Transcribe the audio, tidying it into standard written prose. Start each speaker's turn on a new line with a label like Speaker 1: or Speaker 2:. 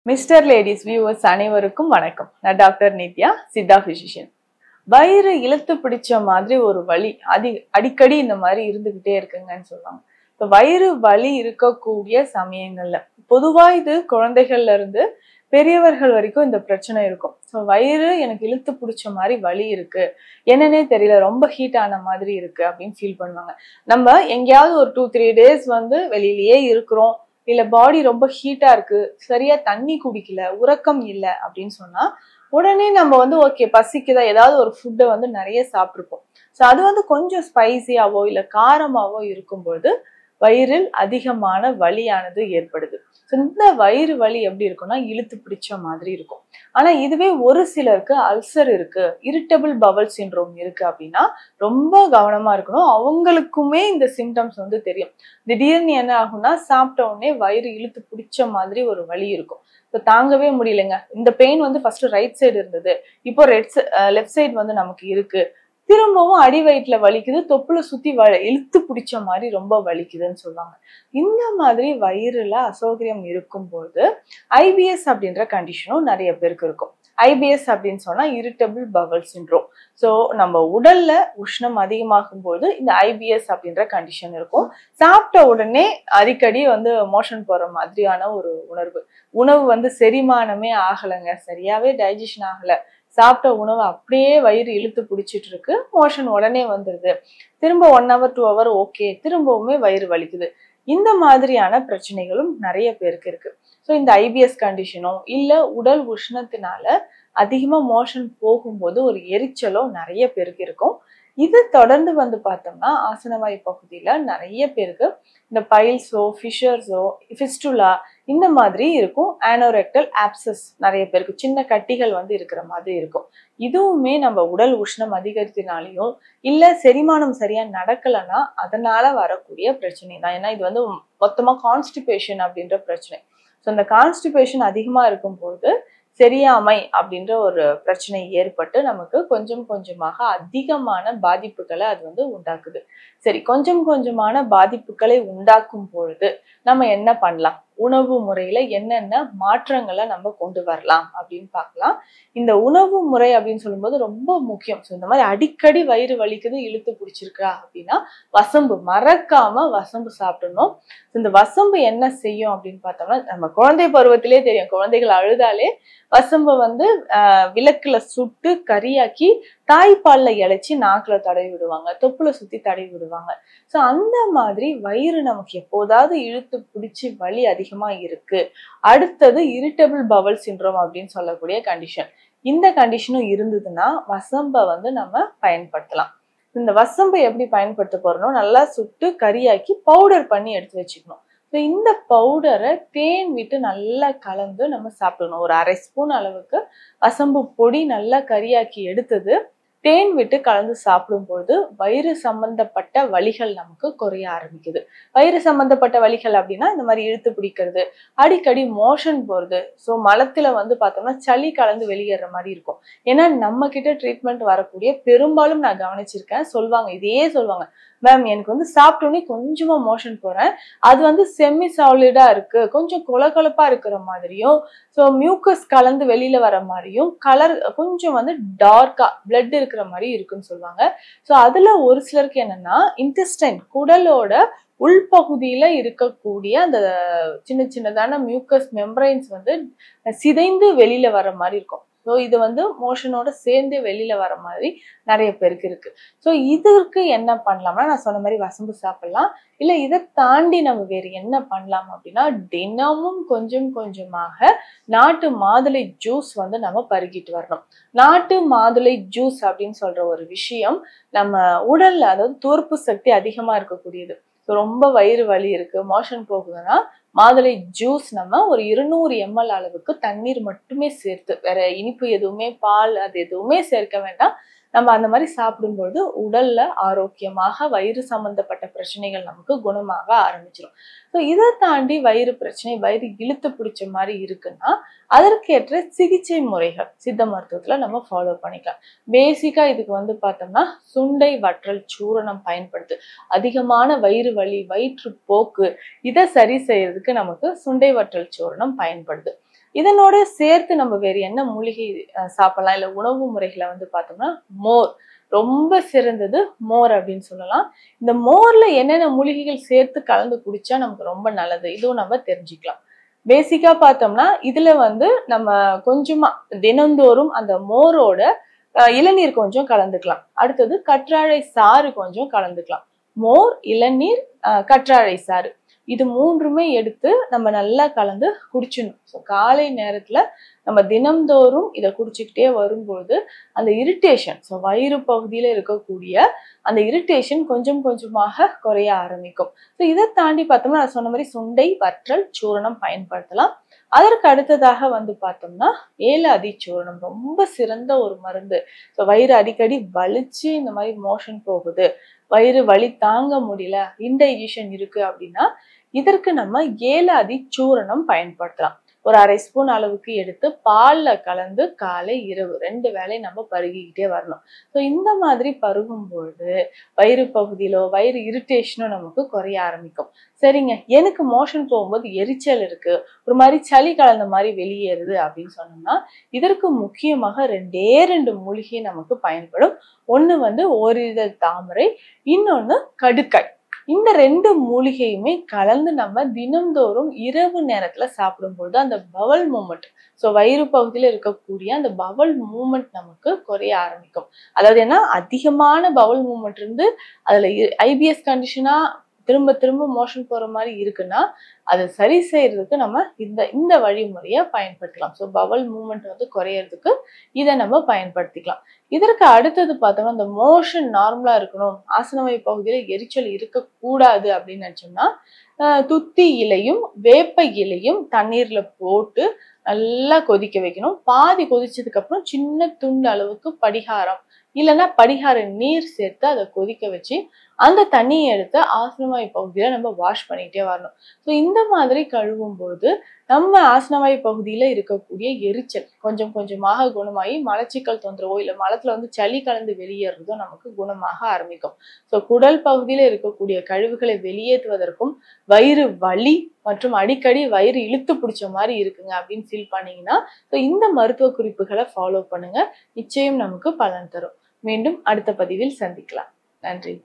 Speaker 1: Mister ladies viewers அனைவருக்கும் வணக்கம். நான் டாக்டர் நித்யா, சித்தா பிசிஷியன். வயிறு இழுத்து பிடிச்ச மாதிரி ஒரு வலி அடிக்கடி இந்த மாதிரி இருந்துகிட்டே இருக்குங்கன்னு சொல்லுவாங்க. இப்போ வயிறு வலி இருக்கக்கூடிய சமயங்கள்ல பொதுவா இது குழந்தைகள்ல இருந்து பெரியவர்கள் வரைக்கும் இந்த பிரச்சனை இருக்கும். ஸோ வயிறு எனக்கு இழுத்து பிடிச்ச மாதிரி வலி இருக்கு, என்னன்னே தெரியல, ரொம்ப ஹீட் ஆன மாதிரி இருக்கு அப்படின்னு ஃபீல் பண்ணுவாங்க. நம்ம எங்கேயாவது ஒரு 2-3 days வெளியிலேயே இருக்கிறோம், இல்ல பாடி ரொம்ப ஹீட்டா இருக்கு, சரியா தண்ணி குடிக்கல, உறக்கம் இல்லை அப்படின்னு சொன்னா உடனே நம்ம ஓகே பசிக்குதா, ஏதாவது ஒரு ஃபுட்டை நிறைய சாப்பிட்ருப்போம். ஸோ அது கொஞ்சம் ஸ்பைசியாவோ இல்ல காரமாவோ இருக்கும்போது வயிறில் அதிகமான வலியானது ஏற்படுது. இந்த வயிறு வலி எப்படி இருக்கும்னா இழுத்து பிடிச்ச மாதிரி இருக்கும். ஆனா இதுவே ஒரு சிலருக்கு அல்சர் இருக்கு, இரிட்டபிள் பவல் சிண்ட்ரோம் இருக்கு அப்படின்னா ரொம்ப கவனமா இருக்கணும். அவங்களுக்குமே இந்த சிம்டம்ஸ் தெரியும். திடீர்னு என்ன ஆகும்னா சாப்பிட்ட உடனே வயிறு இழுத்து பிடிச்ச மாதிரி ஒரு வலி இருக்கும். தாங்கவே முடியலைங்க. இந்த பெயின் ஃபர்ஸ்ட் ரைட் சைடு இருந்தது, இப்போ லெஃப்ட் சைடு நமக்கு இருக்கு, திரும்பவும் அடி வயிற்றுல வலிக்குது, தொப்புல சுத்தி இழுத்து பிடிச்ச மாதிரி ரொம்ப வலிக்குதுன்னு சொல்லுவாங்க. இந்த மாதிரி வயிறுல அசௌகரியம் இருக்கும்போது ஐபிஎஸ் அப்படின்ற கண்டிஷனும் நிறைய பேருக்கு இருக்கும். ஐபிஎஸ் அப்படின்னு சொன்னா இரிட்டபிள் பவல் சிண்ட்ரோம். ஸோ நம்ம உடல்ல உஷ்ணம் அதிகமாகும் போது இந்த ஐபிஎஸ் அப்படின்ற கண்டிஷன் இருக்கும். சாப்பிட்ட உடனே அடிக்கடி மோஷன் போற மாதிரியான ஒரு உணவு செரிமானமே ஆகலைங்க, சரியாவே டைஜஷன் ஆகல, சாப்பிட்ட உணவு அப்படியே வயிறு இழுத்து பிடிச்சிட்டு இருக்கு, மோஷன் உடனே வந்துருது, திரும்ப 1 hour 2 hour ஓகே, திரும்பவுமே வயிறு வலிக்குது. இந்த மாதிரியான பிரச்சனைகளும் நிறைய பேருக்கு இருக்கு. ஸோ இந்த ஐபிஎஸ் கண்டிஷனோ இல்ல உடல் உஷ்ணத்தினால அதிகமா மோஷன் போகும்போது ஒரு எரிச்சலோ நிறைய பேருக்கு இருக்கும். இது தொடர்ந்து பார்த்தோம்னா ஆசனவாய் பகுதியில நிறைய பேருக்கு இந்த பைல்ஸோ ஃபிஷர்ஸோ ஃபிஸ்டுலா இந்த மாதிரி இருக்கும். ஆனோரெக்டல் ஆப்சஸ் நிறைய பேருக்கு சின்ன கட்டிகள் இருக்கிற மாதிரி இருக்கும். இதுவுமே நம்ம உடல் உஷ்ணம் அதிகரித்தினாலையும் இல்ல செரிமானம் சரியா நடக்கலைன்னா அதனால வரக்கூடிய பிரச்சனை தான். ஏன்னா இது மொத்தமா கான்ஸ்டிபேஷன் அப்படின்ற பிரச்சனை. ஸோ இந்த கான்ஸ்டிபேஷன் அதிகமா இருக்கும்போது சரியாமை அப்படின்ற ஒரு பிரச்சனை ஏற்பட்டு நமக்கு கொஞ்சம் கொஞ்சமாக அதிகமான பாதிப்புகளை அது உண்டாக்குது. சரி, கொஞ்சம் கொஞ்சமான பாதிப்புகளை உண்டாக்கும் பொழுது நம்ம என்ன பண்ணலாம், உணவு முறையில என்னென்ன மாற்றங்களை நம்ம கொண்டு வரலாம் அப்படின்னு பார்க்கலாம். இந்த உணவு முறை அப்படின்னு சொல்லும்போது ரொம்ப முக்கியம். ஸோ இந்த மாதிரி அடிக்கடி வயிறு வலிக்குது, இழுத்து பிடிச்சிருக்கா அப்படின்னா வசம்பு, மறக்காம வசம்பு சாப்பிடணும். இந்த வசம்பு என்ன செய்யும் அப்படின்னு பார்த்தோம்னா நம்ம குழந்தை பருவத்திலே தெரியும், குழந்தைகள் அழுதாலே வசம்பு விளக்குல சுட்டு கரியாக்கி தாய்ப்பால்ல இழைச்சி நாக்குல தடவி விடுவாங்க, தொப்புல சுத்தி தடவி விடுவாங்க. ஸோ அந்த மாதிரி வயிறு நமக்கு எப்போதாவது இழுத்து பிடிச்சி வலி அதிகமா இருக்கு, அடுத்தது இரிட்டபிள் பவல் சிண்ட்ரோம் அப்படின்னு சொல்லக்கூடிய கண்டிஷன். இந்த கண்டிஷனும் இருந்ததுன்னா வசம்பை நம்ம பயன்படுத்தலாம். இந்த வசம்பை எப்படி பயன்படுத்த போறோம், நல்லா சுட்டு கரியாக்கி பவுடர் பண்ணி எடுத்து வச்சுக்கணும். இந்த பவுடரை தேன் விட்டு நல்லா கலந்து நம்ம சாப்பிடணும். ஒரு 1/2 ஸ்பூன் அளவுக்கு வசம்பு பொடி நல்லா கரியாக்கி எடுத்தது தேன் விட்டு கலந்து சாப்பிடும் பொழுது வயிறு சம்பந்தப்பட்ட வலிகள் நமக்கு குறைய ஆரம்பிக்குது. வயிறு சம்பந்தப்பட்ட வலிகள் அப்படின்னா இந்த மாதிரி இழுத்து பிடிக்கிறது, அடிக்கடி மோஷன் போறது, ஸோ மலத்துல பார்த்தோம்னா சளி கலந்து வெளியேற மாதிரி இருக்கும். ஏன்னா நம்ம கிட்ட ட்ரீட்மெண்ட் வரக்கூடிய பெரும்பாலும் நான் கவனிச்சிருக்கேன், சொல்லுவாங்க, இதையே சொல்லுவாங்க, மேம் எனக்கு சாப்பிட்டோன்னே கொஞ்சமா மோஷன் போறேன், அது செமி சாலிடா இருக்கு, கொஞ்சம் கொலகொலப்பா இருக்கிற மாதிரியும், ஸோ மியூக்கஸ் கலந்து வெளியில வர மாதிரியும், கலர் கொஞ்சம் டார்க்கா பிளட் இருக்கிற மாதிரி இருக்குன்னு சொல்லுவாங்க. ஸோ அதுல ஒரு சிலருக்கு என்னன்னா இன்டெஸ்டைன், குடலோட உள்பகுதியில இருக்கக்கூடிய அந்த சின்ன சின்னதான மியூக்கஸ் மெம்பரைன்ஸ் சிதைந்து வெளியில வர மாதிரி இருக்கும். ஸோ இது மோஷனோட சேர்ந்து வெளியில வர மாதிரி நிறைய பேருக்கு இருக்கு. ஸோ இதற்கு என்ன பண்ணலாம்னா நான் சொன்ன மாதிரி வசம்பு சாப்பிடலாம். இல்ல இதை தாண்டி நம்ம வேறு என்ன பண்ணலாம் அப்படின்னா தினமும் கொஞ்சம் கொஞ்சமாக நாட்டு மாதுளை ஜூஸ் நம்ம பருகிட்டு வரணும். நாட்டு மாதுளை ஜூஸ் அப்படின்னு சொல்ற ஒரு விஷயம் நம்ம உடல்ல, அதாவது தோற்பு சக்தி அதிகமா இருக்கக்கூடியது. ரொம்ப வயிறு வலி இருக்கு, மோஷன் போகுதுன்னா மாதுளை ஜூஸ் நம்ம ஒரு 200 ml அளவுக்கு தண்ணீர் மட்டுமே சேர்த்து, வேற இனிப்பு எதுவுமே பால் அது எதுவுமே சேர்க்க வேண்டாம், நம்ம அந்த மாதிரி சாப்பிடும்போது உடல்ல ஆரோக்கியமாக வயிறு சம்பந்தப்பட்ட பிரச்சனைகள் நமக்கு குணமாக ஆரம்பிச்சிடும். ஸோ இதை தாண்டி வயிறு பிரச்சனை, வயிறு இழுத்து பிடிச்ச மாதிரி இருக்குன்னா அதற்கேற்ற சிகிச்சை முறைகள் சித்த மருத்துவத்துல நம்ம ஃபாலோ பண்ணிக்கலாம். பேசிக்கா இதுக்கு பார்த்தோம்னா சுண்டை வற்றல் சூரணம் பயன்படுத்து. அதிகமான வயிறு வலி, வயிற்று போக்கு இதை சரி செய்யறதுக்கு நமக்கு சுண்டை வற்றல் சூரணம் பயன்படுது. இதனோட சேர்த்து நம்ம வேற என்ன மூலிகை சாப்பிடலாம், இல்ல உணவு முறைகளை வந்து பார்த்தோம்னா மோர் ரொம்ப சிறந்தது மோர் அப்படின்னு சொல்லலாம். இந்த மோர்ல என்னென்ன மூலிகைகள் சேர்த்து கலந்து குடிச்சா நமக்கு ரொம்ப நல்லது, இதுவும் நம்ம தெரிஞ்சுக்கலாம். பேசிக்கா பார்த்தோம்னா இதுல வந்து நம்ம கொஞ்சமா தினந்தோறும் அந்த மோரோட இளநீர் கொஞ்சம் கலந்துக்கலாம். அடுத்தது கற்றாழை சாறு கொஞ்சம் கலந்துக்கலாம். மோர், இளநீர், கற்றாழை சாறு இது மூன்றுமே எடுத்து நம்ம நல்லா கலந்து குடிச்சிடணும். ஸோ காலை நேரத்துல நம்ம தினம்தோறும் இதை குடிச்சுக்கிட்டே வரும்போது அந்த இரிட்டேஷன், ஸோ வயிறு பகுதியில இருக்கக்கூடிய அந்த இரிட்டேஷன் கொஞ்சம் கொஞ்சமாக குறைய ஆரம்பிக்கும். ஸோ இதை தாண்டி பார்த்தோம்னா நான் சொன்ன மாதிரி சுண்டை, வற்றல், சூரணம் பயன்படுத்தலாம். அதற்கு அடுத்ததாக வந்து பார்த்தோம்னா ஏலாதி சூரணம் ரொம்ப சிறந்த ஒரு மருந்து. ஸோ வயிறு அடிக்கடி வலிச்சு இந்த மாதிரி மோஷன் போகுது, வயிறு வலி தாங்க முடியல, இன்டைஜஷன் இருக்கு அப்படின்னா இதற்கு நம்ம ஏலாதி சூரணம் பயன்படுத்தலாம். ஒரு 1/2 ஸ்பூன் அளவுக்கு எடுத்து பால்ல கலந்து காலை இரவு 2 வேளை நம்ம பருகிக்கிட்டே வரணும். ஸோ இந்த மாதிரி பருகும் பொழுது வயிறு பகுதியிலோ வயிறு இரிட்டேஷனோ நமக்கு குறைய ஆரம்பிக்கும். சரிங்க, எனக்கு மோஷன் போகும்போது எரிச்சல் இருக்கு, ஒரு மாதிரி சளி கலந்த மாதிரி வெளியேறுது அப்படின்னு சொன்னோம்னா இதற்கு முக்கியமாக 2 மூலிகை நமக்கு பயன்படும். ஒண்ணு வந்து ஓரிதழ் தாமரை, இன்னொன்னு கடுக்காய். இந்த 2 மூலிகையுமே கலந்து நம்ம தினம்தோறும் இரவு நேரத்துல சாப்பிடும்போது அந்த பவல் மூமெண்ட், ஸோ வயிறு பகுதியில இருக்கக்கூடிய அந்த பவல் மூமெண்ட் நமக்கு குறைய ஆரம்பிக்கும். அதாவது என்ன, அதிகமான பவல் மூமெண்ட் இருந்து அதுல ஐபிஎஸ் கண்டிஷனா திரும்ப திரும்ப மோஷன் போற மாதிரி இருக்குன்னா அதை சரி செய்யறதுக்கு நம்ம இந்த வழிமுறையை பயன்படுத்தலாம். ஸோ பவல் மூமெண்ட் வந்து குறையறதுக்கு இதை நம்ம பயன்படுத்திக்கலாம். இதற்கு அடுத்தது பார்த்தோம்னா இந்த மோஷன் நார்மலா இருக்கணும், ஆசனவாய் பகுதியில எரிச்சல் இருக்கக்கூடாது அப்படின்னு நினைச்சோம்னா துத்தி இலையும் வேப்ப இலையும் தண்ணீர்ல போட்டு நல்லா கொதிக்க வைக்கணும். பாதி கொதிச்சதுக்கு அப்புறம் சின்ன துண்டு அளவுக்கு படிகாரம் இல்லைன்னா படிகார நீர் சேர்த்து அதை கொதிக்க வச்சு அந்த தண்ணியை எடுத்து ஆசனவாய் பகுதியில நம்ம வாஷ் பண்ணிட்டே வரணும். ஸோ இந்த மாதிரி கழுவும் போது நம்ம ஆசனவாய் பகுதியில இருக்கக்கூடிய எரிச்சல் கொஞ்சம் கொஞ்சமாக குணமாகி மலச்சிக்கல் தொந்தரவோ இல்லை மலத்துல வந்து சளி கலந்து வெளியேறதோ நமக்கு குணமாக ஆரம்பிக்கும். ஸோ குடல் பகுதியில இருக்கக்கூடிய கழிவுகளை வெளியேற்றுவதற்கும் வயிறு வலி மற்றும் அடிக்கடி வயிறு இழுத்து பிடிச்ச மாதிரி இருக்குங்க அப்படின்னு ஃபீல் பண்ணீங்கன்னா ஸோ இந்த மருத்துவ குறிப்புகளை ஃபாலோ பண்ணுங்க, நிச்சயம் நமக்கு பலன் தரும். மீண்டும் அடுத்த பதிவில் சந்திக்கலாம். நன்றி.